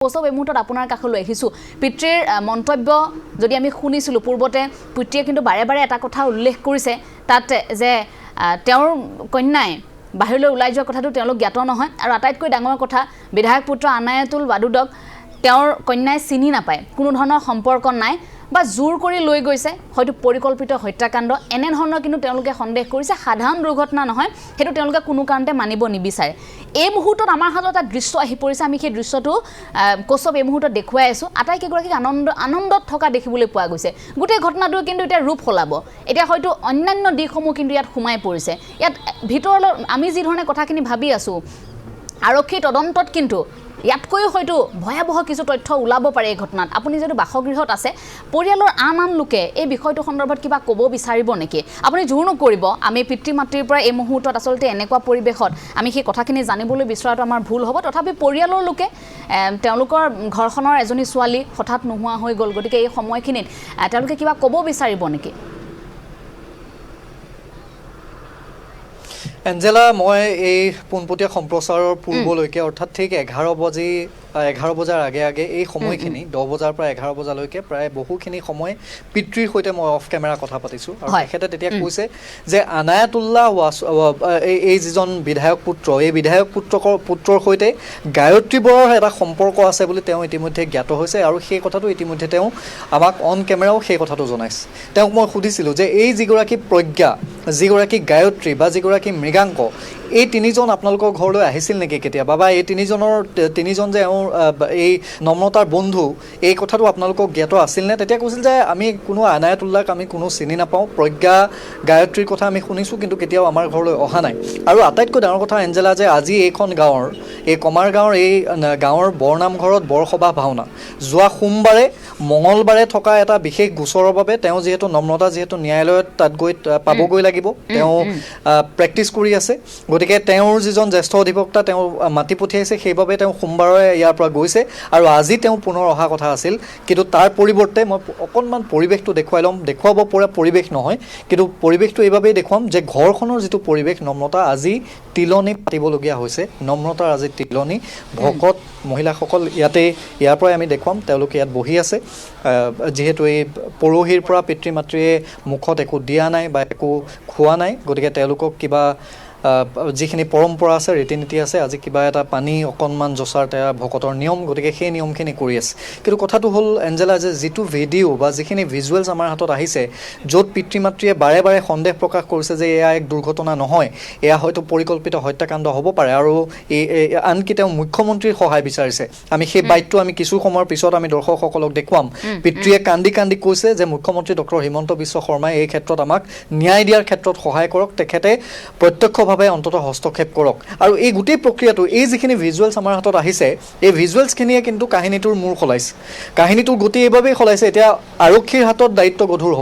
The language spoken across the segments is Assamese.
পোসব এই মুহূৰ্তত আপোনাৰ কাষলৈ আহিছোঁ পিতৃৰ মন্তব্য যদি আমি শুনিছিলোঁ পূৰ্বতে পিতৃয়ে কিন্তু বাৰে বাৰে এটা কথা উল্লেখ কৰিছে তাত যে তেওঁৰ কন্যাই বাহিৰলৈ ওলাই যোৱাৰ কথাটো তেওঁলোক জ্ঞাত নহয় আৰু আটাইতকৈ ডাঙৰ কথা বিধায়ক পুত্ৰ আনায়াতুল ৱাদুদক তেওঁৰ কন্যাই চিনি নাপায় কোনো ধৰণৰ সম্পৰ্ক নাই বা জোৰ কৰি লৈ গৈছে হয়তো পৰিকল্পিত হত্যাকাণ্ড এনে ধৰণৰ কিন্তু তেওঁলোকে সন্দেহ কৰিছে সাধাৰণ দুৰ্ঘটনা নহয় হেতু তেওঁলোকে কোনো কাৰণতে মানিব নিবিচাৰে এই মুহূৰ্তত আমাৰ হাতত এটা দৃশ্য আহি পৰিছে আমি সেই দৃশ্যটো কোচব এই মুহূৰ্তত দেখুৱাই আছো আটাইকেইগৰাকী আনন্দত থকা দেখিবলৈ পোৱা গৈছে গোটেই ঘটনাটো কিন্তু এতিয়া ৰূপ সলাব এতিয়া হয়তো অন্যান্য দিশসমূহ কিন্তু ইয়াত সোমাই পৰিছে ইয়াত ভিতৰলৈ আমি যি ধৰণে কথাখিনি ভাবি আছো আৰক্ষী তদন্তত কিন্তু ইয়াতকৈ হয়তো ভয়াবহ কিছু তথ্য ওলাব পাৰে এই ঘটনাত আপুনি যদি বাসগৃহত আছে পৰিয়ালৰ আন লোকে এই বিষয়টো সন্দৰ্ভত কিবা ক'ব বিচাৰিব নেকি আপুনি জোৰ নকৰিব আমি পিতৃ মাতৃৰ পৰা এই মুহূৰ্তত আচলতে এনেকুৱা পৰিৱেশত আমি সেই কথাখিনি জানিবলৈ বিচৰাটো আমাৰ ভুল হ'ব তথাপি পৰিয়ালৰ লোকে তেওঁলোকৰ ঘৰখনৰ এজনী ছোৱালী হঠাৎ নোহোৱা হৈ গ'ল গতিকে এই সময়খিনিত তেওঁলোকে কিবা ক'ব বিচাৰিব নেকি এঞ্জেলা মই এই পোনপটীয়া সম্প্ৰচাৰৰ পূৰ্বলৈকে অৰ্থাৎ ঠিক 11 বজাৰ আগে আগে এই সময়খিনি 10 বজাৰ পৰা 11 বজালৈকে প্ৰায় বহুখিনি সময় পিতৃৰ সৈতে মই অফ কেমেৰা কথা পাতিছোঁ আৰু তেখেতে তেতিয়া কৈছে যে আনায়াতুল্লাহ এই যিজন বিধায়ক পুত্ৰ এই বিধায়ক পুত্ৰৰ সৈতে গায়ত্ৰী বৰৰ এটা সম্পৰ্ক আছে বুলি তেওঁ ইতিমধ্যে জ্ঞাত হৈছে আৰু সেই কথাটো ইতিমধ্যে তেওঁ আমাক অন কেমেৰাও সেই কথাটো জনাইছে তেওঁক মই সুধিছিলোঁ যে এই যিগৰাকী প্ৰজ্ঞা যিগৰাকী গায়ত্ৰী বা যিগৰাকী মৃগাংক এই তিনিজন আপোনালোকৰ ঘৰলৈ আহিছিল নেকি কেতিয়াবা বা এই তিনিজন যে এই নম্ৰতাৰ বন্ধু এই কথাটো আপোনালোকক জ্ঞাত আছিল নে তেতিয়া কৈছিল যে আমি কোনো আনায়াতুল্লাহক আমি কোনো চিনি নাপাওঁ প্ৰজ্ঞা গায়ত্ৰীৰ কথা আমি শুনিছোঁ কিন্তু কেতিয়াও আমাৰ ঘৰলৈ অহা নাই আৰু আটাইতকৈ ডাঙৰ কথা এঞ্জেলা যে আজি এইখন গাঁৱৰ এই কমাৰ গাঁৱৰ এই গাঁৱৰ বৰনামঘৰত বৰসবাহ ভাওনা যোৱা সোমবাৰে মঙলবাৰে থকা এটা বিশেষ গোচৰৰ বাবে তেওঁ যিহেতু নম্ৰতা যিহেতু ন্যায়ালয়ত তাত গৈ পাবগৈ লাগিব তেওঁ প্ৰেক্টিছ কৰি আছে গতিকে তেওঁৰ যিজন জ্যেষ্ঠ অধিবক্তা তেওঁ মাতি পঠিয়াইছে সেইবাবে তেওঁ সোমবাৰে ইয়াৰ পৰা গৈছে আৰু আজি তেওঁ পুনৰ অহা কথা আছিল কিন্তু তাৰ পৰিৱৰ্তে মই অকণমান পৰিৱেশটো দেখুৱাব পৰা পৰিৱেশ নহয় কিন্তু পৰিৱেশটো এইবাবেই দেখুৱাম যে ঘৰখনৰ যিটো পৰিৱেশ নম্ৰতা আজি তিলনি পাতিবলগীয়া হৈছে নম্ৰতাৰ আজি তিলনি ভকত মহিলাসকল ইয়াৰ পৰাই আমি দেখুৱাম তেওঁলোকে ইয়াত বহি আছে যিহেতু এই পৰহিৰ পৰা পিতৃ মাতৃয়ে মুখত একো দিয়া নাই বা একো খোৱা নাই গতিকে তেওঁলোকক কিবা যিখিনি পৰম্পৰা আছে ৰীতি নীতি আছে আজি কিবা এটা পানী অকণমান জচাৰ ভকতৰ নিয়ম গতিকে সেই নিয়মখিনি কৰি আছে কিন্তু কথাটো হ'ল এঞ্জেলা যে যিটো ভিডিঅ' বা যিখিনি ভিজুৱেলছ আমাৰ হাতত আহিছে য'ত পিতৃ মাতৃয়ে বাৰে বাৰে সন্দেহ প্ৰকাশ কৰিছে যে এয়া এক দুৰ্ঘটনা নহয় এয়া হয়তো পৰিকল্পিত হত্যাকাণ্ড হ'ব পাৰে আৰু আনকি তেওঁ মুখ্যমন্ত্ৰীৰ সহায় বিচাৰিছে আমি সেই বাইটটো আমি কিছু সময়ৰ পিছত আমি দৰ্শকসকলক দেখুৱাম পিতৃয়ে কান্দি কৈছে যে মুখ্যমন্ত্ৰী ডক্টৰ হিমন্ত বিশ্ব শৰ্মাই এই ক্ষেত্ৰত আমাক ন্যায় দিয়াৰ ক্ষেত্ৰত সহায় কৰক তেখেতে প্ৰত্যক্ষভাৱে অন্তত হস্তক্ষেপ কৰক আৰু এই গোটেই প্ৰক্ৰিয়াটো এই যিখিনি ভিজুৱেলছ আমাৰ হাতত আহিছে এই ভিজুৱেলছখিনিয়ে কিন্তু কাহিনীটোৰ মূৰ সলাইছে কাহিনীটোৰ গতি এইবাবেই সলাইছে এতিয়া আৰক্ষীৰ হাতত দায়িত্ব গধুৰ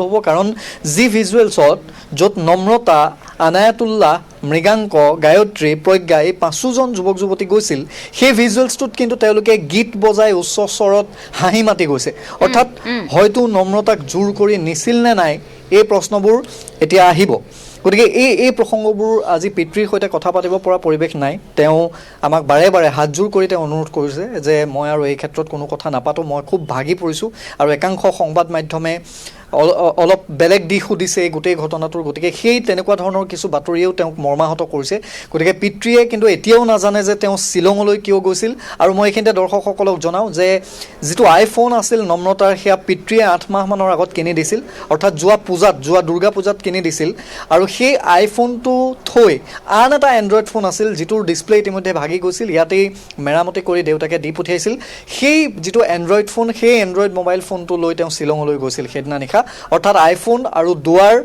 হ'ব কাৰণ যি ভিজুৱেলছত য'ত নম্ৰতা আনায়াতুল্লাহ মৃগাংক গায়ত্ৰী প্ৰজ্ঞা এই 5জন যুৱক যুৱতী গৈছিল সেই ভিজুৱেলছটোত কিন্তু তেওঁলোকে গীত বজাই উচ্চ স্বৰত হাঁহি মাতি গৈছে অৰ্থাৎ হয়তো নম্ৰতাক জোৰ কৰি নিছিল নে নাই এই প্ৰশ্নবোৰ এতিয়া আহিব গতিকে এই প্ৰসংগবোৰ আজি পিতৃৰ সৈতে কথা পাতিব পৰা পৰিৱেশ নাই তেওঁ আমাক বাৰে বাৰে হাতজোৰ কৰি তেওঁ অনুৰোধ কৰিছে যে মই আৰু এই ক্ষেত্ৰত কোনো কথা নাপাতো মই খুব ভাগি পৰিছোঁ আৰু একাংশ সংবাদ মাধ্যমে অলপ বেলেগ দিশো দিছে এই গোটেই ঘটনাটোৰ গতিকে সেই তেনেকুৱা ধৰণৰ কিছু বাতৰিয়েও তেওঁক মৰ্মাহত কৰিছে গতিকে পিতৃয়ে কিন্তু এতিয়াও নাজানে যে তেওঁ শ্বিলঙলৈ কিয় গৈছিল আৰু মই এইখিনিতে দৰ্শকসকলক জনাওঁ যে যিটো আইফোন আছিল নম্ৰতাৰ সেয়া পিতৃয়ে 8 মাহমানৰ আগত কিনি দিছিল অৰ্থাৎ যোৱা দুৰ্গা পূজাত কিনি দিছিল আৰু সেই আইফোনটো থৈ আন এটা এণ্ড্ৰইড ফোন আছিল যিটোৰ ডিছপ্লে ইতিমধ্যে ভাগি গৈছিল ইয়াতেই মেৰামতি কৰি দেউতাকে দি পঠিয়াইছিল সেই যিটো এণ্ড্ৰইড ফোন সেই এণ্ড্ৰইড মোবাইল ফোনটো লৈ তেওঁ শ্বিলঙলৈ গৈছিল সেইদিনা নিশা অৰ্থাৎ আইফোন আৰু দুৱাৰ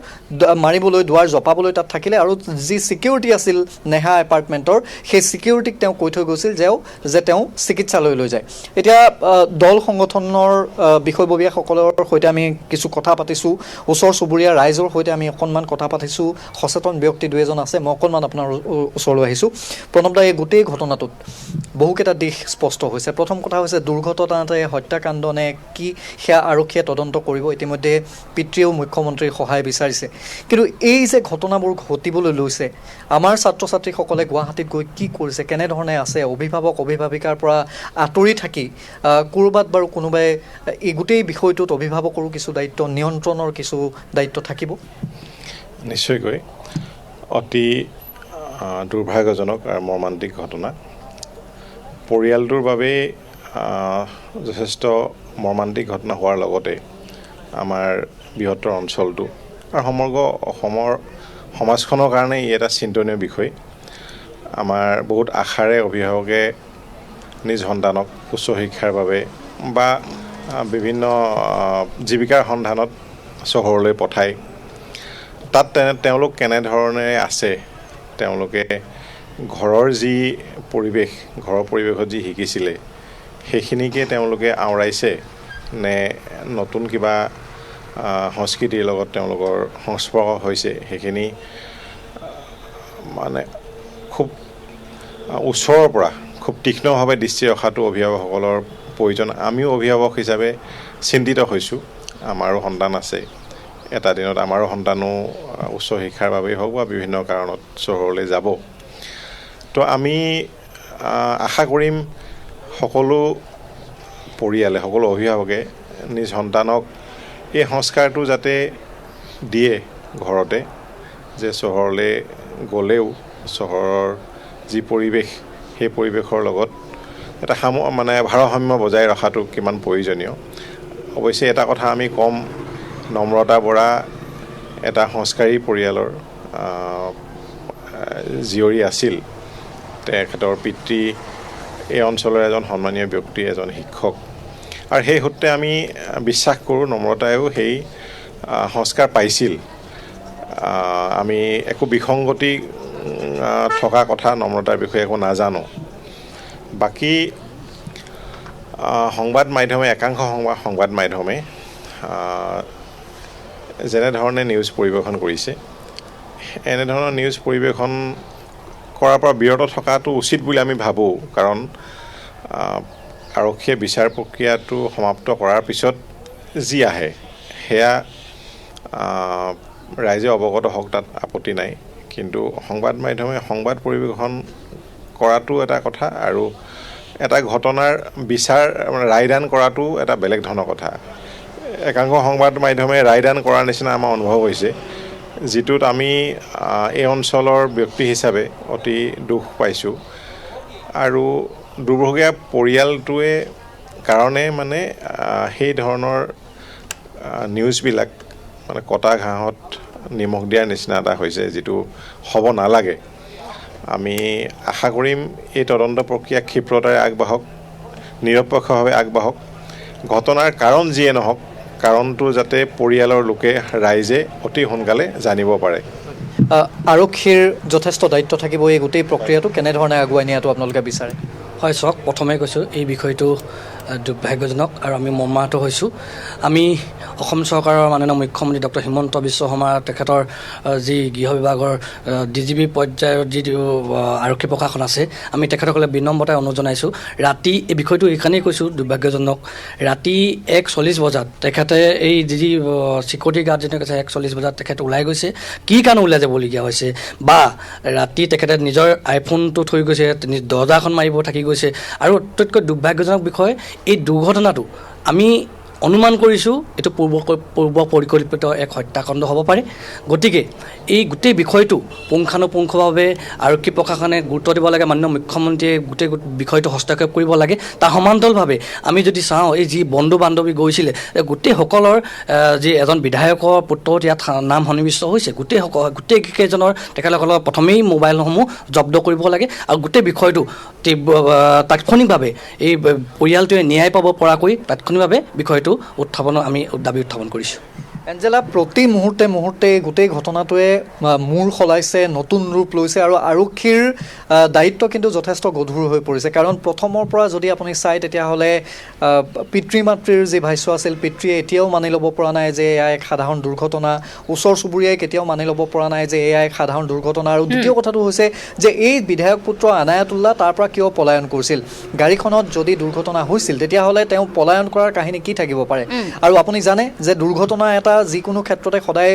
মাৰিবলৈ দুৱাৰ জপাবলৈ তাত থাকিলে আৰু যি সিকিউৰিটি আছিল নেহা এপাৰ্টমেণ্টৰ সেই সিকিউৰিটিক তেওঁ কৈ থৈ গৈছিল যে তেওঁ চিকিৎসালয়লৈ যায় এতিয়া দল সংগঠনৰ বিষয়ববীয়াসকলৰ সৈতে আমি কিছু কথা পাতিছোঁ ওচৰ চুবুৰীয়া ৰাইজৰ সৈতে আমি অকণমান কথা পাতিছোঁ সচেতন ব্যক্তি দুই এজন আছে মই অকণমান আপোনাৰ ওচৰলৈ আহিছোঁ প্ৰণৱদা এই গোটেই ঘটনাটোত বহুকেইটা দিশ স্পষ্ট হৈছে প্ৰথম কথা হৈছে দুৰ্ঘটনাতে হত্যাকাণ্ড নে কি সেয়া আৰক্ষীয়ে তদন্ত কৰিব ইতিমধ্যে পিতৃয়েও মুখ্যমন্ত্ৰীৰ সহায় বিচাৰিছে কিন্তু এই যে ঘটনাবোৰ ঘটিবলৈ লৈছে আমাৰ ছাত্ৰ ছাত্ৰীসকলে গুৱাহাটীত গৈ কি কৰিছে কেনেধৰণে আছে অভিভাৱক অভিভাৱিকাৰ পৰা আঁতৰি থাকি ক'ৰবাত বাৰু কোনোবাই এই গোটেই বিষয়টোত অভিভাৱকৰো কিছু দায়িত্ব নিয়ন্ত্ৰণৰ কিছু দায়িত্ব থাকিব নিশ্চয়কৈ অতি দুৰ্ভাগ্যজনক আৰু মৰ্মান্তিক ঘটনা পৰিয়ালটোৰ বাবে যথেষ্ট মৰ্মান্তিক ঘটনা হোৱাৰ লগতে আমাৰ বৃহত্তৰ অঞ্চলটো আৰু সমগ্ৰ অসমৰ সমাজখনৰ কাৰণে ই এটা চিন্তনীয় বিষয় আমাৰ বহুত আশাৰে অভিভাৱকে নিজ সন্তানক উচ্চ শিক্ষাৰ বাবে বা বিভিন্ন জীৱিকাৰ সন্ধানত চহৰলৈ পঠায় তাত তেওঁলোক কেনেধৰণে আছে তেওঁলোকে ঘৰৰ যি পৰিৱেশ ঘৰৰ পৰিৱেশত যি শিকিছিলে সেইখিনিকে তেওঁলোকে আওৰাইছে নে নতুন কিবা সংস্কৃতিৰ লগত তেওঁলোকৰ সংস্পৰ্শ হৈছে সেইখিনি মানে খুব ওচৰৰ পৰা খুব তীক্ষ্ণভাৱে দৃষ্টি ৰখাটো অভিভাৱকসকলৰ প্ৰয়োজন আমিও অভিভাৱক হিচাপে চিন্তিত হৈছোঁ আমাৰো সন্তান আছে এটা দিনত আমাৰো সন্তানো উচ্চ শিক্ষাৰ বাবেই হওক বা বিভিন্ন কাৰণত চহৰলৈ যাব তো আমি আশা কৰিম সকলো পৰিয়ালে সকলো অভিভাৱকে নিজ সন্তানক এই সংস্কাৰটো যাতে দিয়ে ঘৰতে যে চহৰলৈ গ'লেও চহৰৰ যি পৰিৱেশ সেই পৰিৱেশৰ লগত এটা মানে ভাৰসাম্য বজাই ৰখাটো কিমান প্ৰয়োজনীয় অৱশ্যে এটা কথা আমি কম নম্ৰতা বৰা এটা সংস্কাৰী পৰিয়ালৰ জীয়ৰী আছিল তেখেতৰ পিতৃ এই অঞ্চলৰ এজন সন্মানীয় ব্যক্তি এজন শিক্ষক আৰু সেই সূত্ৰে আমি বিশ্বাস কৰোঁ নম্ৰতায়ো সেই সংস্কাৰ পাইছিল আমি একো বিসংগতি থকা কথা নম্ৰতাৰ বিষয়ে একো নাজানো বাকী সংবাদ মাধ্যমে একাংশ সংবাদ মাধ্যমে যেনেধৰণে নিউজ পৰিৱেশন কৰিছে এনেধৰণৰ নিউজ পৰিৱেশন কৰাৰ পৰা বিৰত থকাটো উচিত বুলি আমি ভাবোঁ কাৰণ আৰক্ষীয়ে বিচাৰ প্ৰক্ৰিয়াটো সমাপ্ত কৰাৰ পিছত যি আহে সেয়া ৰাইজে অৱগত হওক তাত আপত্তি নাই কিন্তু সংবাদ মাধ্যমে সংবাদ পৰিৱেশন কৰাটো এটা কথা আৰু এটা ঘটনাৰ বিচাৰ ৰায়দান কৰাটো এটা বেলেগ ধৰণৰ কথা একাংশ সংবাদ মাধ্যমে ৰায়দান কৰাৰ নিচিনা আমাৰ অনুভৱ হৈছে যিটোত আমি এই অঞ্চলৰ ব্যক্তি হিচাপে অতি দুখ পাইছোঁ আৰু দুৰ্ভগীয়া পৰিয়ালটোৱে কাৰণে মানে সেই ধৰণৰ নিউজবিলাক মানে কটা ঘাঁহত নিমখ দিয়াৰ নিচিনা এটা হৈছে যিটো হ'ব নালাগে আমি আশা কৰিম এই তদন্ত প্ৰক্ৰিয়া ক্ষীপ্ৰতাৰে আগবাঢ়ক নিৰপেক্ষভাৱে আগবাঢ়ক ঘটনাৰ কাৰণ যিয়ে নহওক কাৰণটো যাতে পৰিয়ালৰ লোকে ৰাইজে অতি সোনকালে জানিব পাৰে আৰক্ষীৰ যথেষ্ট দায়িত্ব থাকিব এই গোটেই প্ৰক্ৰিয়াটো কেনেধৰণে আগুৱাই নিয়াটো আপোনালোকে বিচাৰে হয় চাওক প্ৰথমে কৈছোঁ এই বিষয়টো দুৰ্ভাগ্যজনক আৰু আমি মৰ্মাহত হৈছোঁ আমি অসম চৰকাৰৰ মাননীয় মুখ্যমন্ত্ৰী ডক্টৰ হিমন্ত বিশ্ব শৰ্মা তেখেতৰ যি গৃহ বিভাগৰ DGP পৰ্যায়ৰ যিটো আৰক্ষী প্ৰশাসন আছে আমি তেখেতসকলে বিনম্ৰতাৰে অনুৰোধ জনাইছোঁ ৰাতি এই বিষয়টো এইকাৰণেই কৈছোঁ দুৰ্ভাগ্যজনক ৰাতি 1:40 বজাত তেখেতে এই যি চিকিউৰিটি গাৰ্ডজনে কৈছে 1:40 বজাত তেখেত ওলাই গৈছে কি কাৰণে ওলাই যাবলগীয়া হৈছে বা ৰাতি তেখেতে নিজৰ আইফোনটো থৈ গৈছে দৰ্জাখন মাৰিব থাকি গৈছে আৰু আটাইতকৈ দুৰ্ভাগ্যজনক বিষয় এই দুৰ্ঘটনাটো আমি অনুমান কৰিছোঁ এইটো পূৰ্ব পৰিকল্পিত এক হত্যাকাণ্ড হ'ব পাৰে গতিকে এই গোটেই বিষয়টো পুংখানুপুংখভাৱে আৰক্ষী প্ৰশাসনে গুৰুত্ব দিব লাগে মাননীয় মুখ্যমন্ত্ৰীয়ে গোটেই বিষয়টো হস্তক্ষেপ কৰিব লাগে তাৰ সমান্তৰালভাৱে আমি যদি চাওঁ এই যি বন্ধু বান্ধৱী গৈছিলে গোটেইসকলৰ যি এজন বিধায়কৰ পুত্ৰত ইয়াত নাম সন্নিৱিষ্ট হৈছে গোটেইকেইজনৰ তেখেতসকলৰ প্ৰথমেই মোবাইলসমূহ জব্দ কৰিব লাগে আৰু গোটেই বিষয়টো তাৎক্ষণিকভাৱে এই পৰিয়ালটোৱে ন্যায় পাব পৰাকৈ তাৎক্ষণিকভাৱে বিষয়টো আমি দাবী উত্থাপন কৰিছোঁ এঞ্জেলা প্ৰতি মুহূৰ্তে মুহূৰ্তে গোটেই ঘটনাটোৱে মূৰ সলাইছে নতুন ৰূপ লৈছে আৰু আৰক্ষীৰ দায়িত্ব কিন্তু যথেষ্ট গধুৰ হৈ পৰিছে কাৰণ প্ৰথমৰ পৰা যদি আপুনি চাই তেতিয়াহ'লে পিতৃ মাতৃৰ যি ভাষ্য আছিল পিতৃয়ে এতিয়াও মানি ল'ব পৰা নাই যে এয়া এক সাধাৰণ দুৰ্ঘটনা ওচৰ চুবুৰীয়াই কেতিয়াও মানি ল'ব পৰা নাই যে এয়া এক সাধাৰণ দুৰ্ঘটনা আৰু দ্বিতীয় কথাটো হৈছে যে এই বিধায়ক পুত্ৰ আনায়াতুল্লাহ তাৰ পৰা কিয় পলায়ন কৰিছিল গাড়ীখনত যদি দুৰ্ঘটনা হৈছিল তেতিয়াহ'লে তেওঁ পলায়ন কৰাৰ কাহিনী কি থাকিব পাৰে আৰু আপুনি জানে যে দুৰ্ঘটনা এটা যিকোনো ক্ষেত্ৰতে সদায়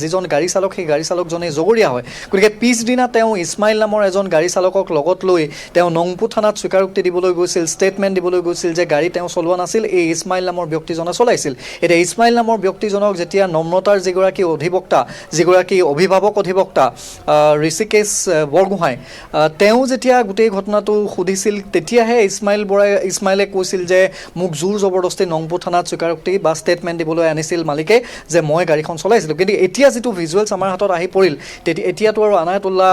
যিজন গাড়ী চালক সেই গাড়ী চালকজনেই জগৰীয়া হয় গতিকে পিছদিনা তেওঁ ইছমাইল নামৰ এজন গাড়ী চালকক লগত লৈ তেওঁ নংপু থানাত স্বীকাৰোক্তি দিবলৈ গৈছিল ষ্টেটমেণ্ট দিবলৈ গৈছিল যে গাড়ী তেওঁ চলোৱা নাছিল এই ইছমাইল নামৰ ব্যক্তিজনে চলাইছিল এতিয়া ইছমাইল নামৰ ব্যক্তিজনক যেতিয়া নম্ৰতাৰ যিগৰাকী অধিবক্তা যিগৰাকী অভিভাৱক অধিবক্তা ঋষিকেশ বৰগোহাঁই তেওঁ যেতিয়া গোটেই ঘটনাটো সুধিছিল তেতিয়াহে ইছমাইলে কৈছিল যে মোক জোৰ জবৰদস্তি নংপু থানাত স্বীকাৰোক্তি বা ষ্টেটমেণ্ট দিবলৈ আনিছিল মালিকে যে মই গাড়ীখন চলাইছিলোঁ কিন্তু এতিয়া যিটো ভিজুৱেলছ আমাৰ হাতত আহি পৰিল এতিয়াতো আৰু আনায়াতুল্লাহ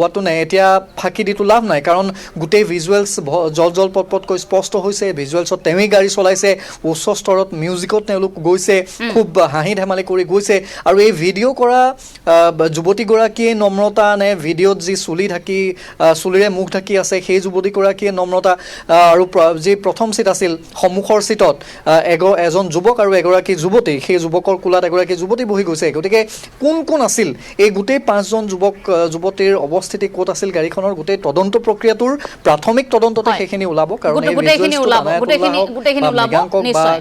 ৱাটুনে এতিয়া ফাঁকি দিটো লাভ নাই কাৰণ গোটেই ভিজুৱেলছ জল পটকৈ স্পষ্ট হৈছে ভিজুৱেলছত তেওঁৱেই গাড়ী চলাইছে উচ্চ স্তৰত মিউজিকত তেওঁলোক গৈছে খুব হাঁহি ধেমালি কৰি গৈছে আৰু এই ভিডিঅ' কৰা যুৱতীগৰাকীয়ে নম্ৰতা নে ভিডিঅ'ত যি চুলিৰে মুখ ঢাকি আছে সেই যুৱতীগৰাকীয়ে নম্ৰতা আৰু যি প্ৰথম চিট আছিল সন্মুখৰ চিটত এজন যুৱক আৰু এগৰাকী যুৱতী সেই যুৱকৰ কোলাত এগৰাকী যুৱতী বহি গৈছে গতিকে কোন আছিল এই গোটেই 5জন যুৱতীৰ অৱস্থিতি ক'ত আছিল গাড়ীখনৰ গোটেই তদন্ত প্ৰক্ৰিয়াটোৰ প্ৰাথমিক তদন্ততে সেইখিনি ওলাব কাৰণ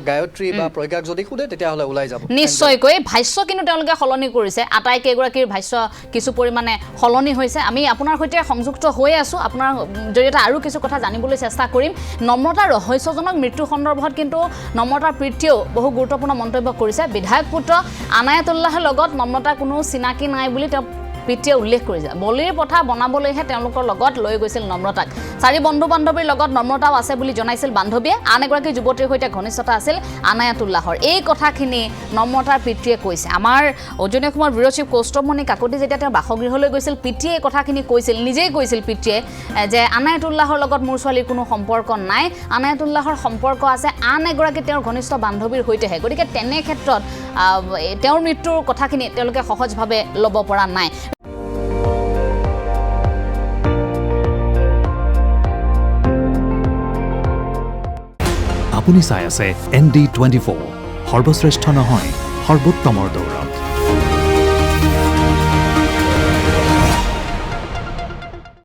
গায়ত্ৰী বা প্ৰজ্ঞাক যদি সোধে তেতিয়াহ'লে ওলাই যাব নিশ্চয়কৈ ভাষ্য কিন্তু তেওঁলোকে সলনি কৰিছে আটাইকেইগৰাকীৰ ভাষ্য কিছু পৰিমাণে সলনি হৈছে আমি আপোনাৰ সৈতে সংযুক্ত হৈ আছোঁ আপোনাৰ জৰিয়তে আৰু কিছু কথা জানিবলৈ চেষ্টা কৰিম নম্ৰতাৰ ৰহস্যজনক মৃত্যু সন্দৰ্ভত কিন্তু নম্ৰতাৰ পিতৃয়েও বহু গুৰুত্বপূৰ্ণ মন্তব্য কৰিছে বিধায়ক পুত্ৰ আনায়াতুল্লাহৰ লগত নম্ৰতাৰ কোনো চিনাকি নাই বুলি তেওঁ পিতৃয়ে উল্লেখ কৰিছে বলিৰ পথা বনাবলৈহে তেওঁলোকৰ লগত লৈ গৈছিল নম্ৰতাক 4 বন্ধু বান্ধৱীৰ লগত নম্ৰতাও আছে বুলি জনাইছিল বান্ধৱীয়ে আন এগৰাকী যুৱতীৰ সৈতে ঘনিষ্ঠতা আছিল আনায়াতুল্লাহৰ এই কথাখিনি নম্ৰতাৰ পিতৃয়ে কৈছে আমাৰ উজনি অসমৰ ব্যুৰ চিফ কৌস্তভমণি কাকতি যেতিয়া তেওঁ বাসগৃহলৈ গৈছিল পিতৃয়ে এই কথাখিনি কৈছিল নিজেই কৈছিল পিতৃয়ে যে আনায়াতুল্লাহৰ লগত মোৰ ছোৱালীৰ কোনো সম্পৰ্ক নাই আনায়াতুল্লাহৰ সম্পৰ্ক আছে আন এগৰাকী তেওঁৰ ঘনিষ্ঠ বান্ধৱীৰ সৈতেহে গতিকে তেনে ক্ষেত্ৰত তেওঁৰ মৃত্যুৰ কথাখিনি তেওঁলোকে সহজভাৱে ল'ব পৰা নাই আপুনি চাই আছে ND24 সৰ্বশ্ৰেষ্ঠ নহয় সৰ্বোত্তমৰ দৌৰ